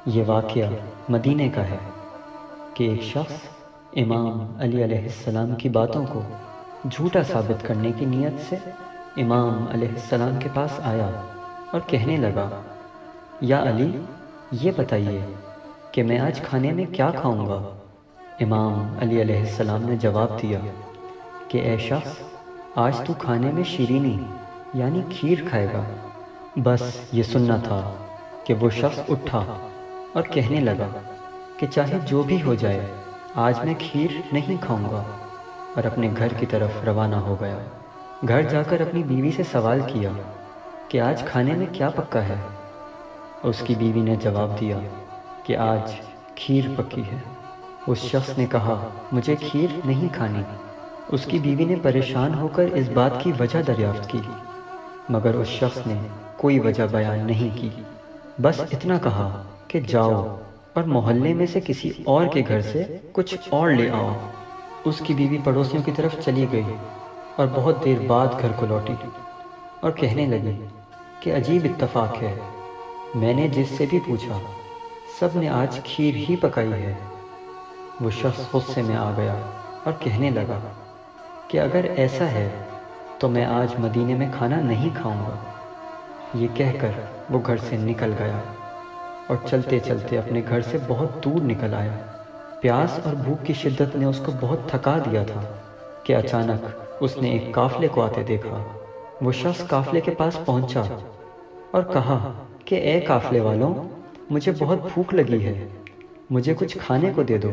یہ واقعہ مدینے کا ہے کہ ایک شخص امام علی علیہ السلام کی باتوں کو جھوٹا ثابت کرنے کی نیت سے امام علیہ السلام کے پاس آیا اور کہنے لگا، یا علی، یہ بتائیے کہ میں آج کھانے میں کیا کھاؤں گا؟ امام علی علیہ السلام نے جواب دیا کہ اے شخص، آج تو کھانے میں شیرینی یعنی کھیر کھائے گا۔ بس یہ سننا تھا کہ وہ شخص اٹھا اور کہنے لگا کہ چاہے جو بھی ہو جائے، آج میں کھیر نہیں کھاؤں گا، اور اپنے گھر کی طرف روانہ ہو گیا۔ گھر جا کر اپنی بیوی سے سوال کیا کہ آج کھانے میں کیا پکا ہے؟ اس کی بیوی نے جواب دیا کہ آج کھیر پکی ہے۔ اس شخص نے کہا، مجھے کھیر نہیں کھانی۔ اس کی بیوی نے پریشان ہو کر اس بات کی وجہ دریافت کی، مگر اس شخص نے کوئی وجہ بیان نہیں کی، بس اتنا کہا کہ جاؤ اور محلے میں سے کسی اور کے گھر سے کچھ اور لے آؤ۔ اس کی بیوی پڑوسیوں کی طرف چلی گئی اور بہت دیر بعد گھر کو لوٹی اور کہنے لگی کہ عجیب اتفاق ہے، میں نے جس سے بھی پوچھا سب نے آج کھیر ہی پکائی ہے۔ وہ شخص غصے میں آ گیا اور کہنے لگا کہ اگر ایسا ہے تو میں آج مدینے میں کھانا نہیں کھاؤں گا۔ یہ کہہ کر وہ گھر سے نکل گیا اور چلتے چلتے اپنے گھر سے بہت دور نکل آیا۔ پیاس اور بھوک کی شدت نے اس کو بہت تھکا دیا تھا کہ اچانک اس نے ایک قافلے کو آتے دیکھا۔ وہ شخص قافلے کے پاس پہنچا اور کہا کہ اے قافلے والوں، مجھے بہت بھوک لگی ہے، مجھے کچھ کھانے کو دے دو۔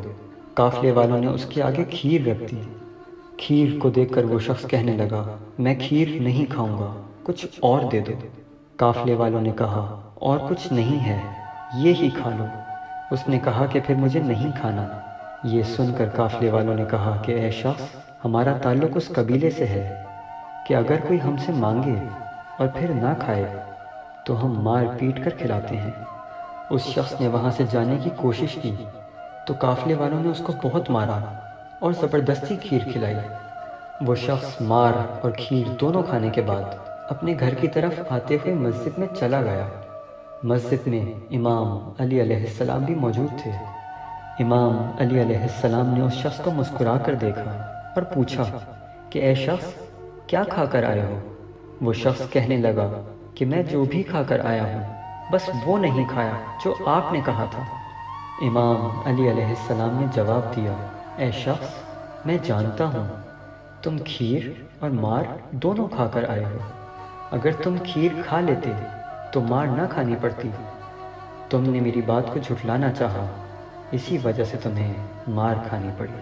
قافلے والوں نے اس کے آگے کھیر رکھ دی۔ کھیر کو دیکھ کر وہ شخص کہنے لگا، میں کھیر نہیں کھاؤں گا، کچھ اور دے دو۔ قافلے والوں نے کہا، اور کچھ نہیں ہے، یہ ہی کھا لو۔ اس نے کہا کہ پھر مجھے نہیں کھانا۔ یہ سن کر قافلے والوں نے کہا کہ اے شخص، ہمارا تعلق اس قبیلے سے ہے کہ اگر کوئی ہم سے مانگے اور پھر نہ کھائے تو ہم مار پیٹ کر کھلاتے ہیں۔ اس شخص نے وہاں سے جانے کی کوشش کی تو قافلے والوں نے اس کو بہت مارا اور زبردستی کھیر کھلائی۔ وہ شخص مار اور کھیر دونوں کھانے کے بعد اپنے گھر کی طرف آتے ہوئے مسجد میں چلا گیا۔ مسجد میں امام علی علیہ السلام بھی موجود تھے۔ امام علی علیہ السلام نے اس شخص کو مسکرا کر دیکھا اور پوچھا کہ اے شخص، کیا کھا کر آئے ہو؟ وہ شخص کہنے لگا کہ میں جو بھی کھا کر آیا ہوں، بس وہ نہیں کھایا جو آپ نے کہا تھا۔ امام علی علیہ السلام نے جواب دیا، اے شخص، میں جانتا ہوں تم کھیر اور مار دونوں کھا کر آئے ہو۔ اگر تم کھیر کھا لیتے تو مار نہ کھانی پڑتی۔ تم نے میری بات کو جھٹلانا چاہا، اسی وجہ سے تمہیں مار کھانی پڑی۔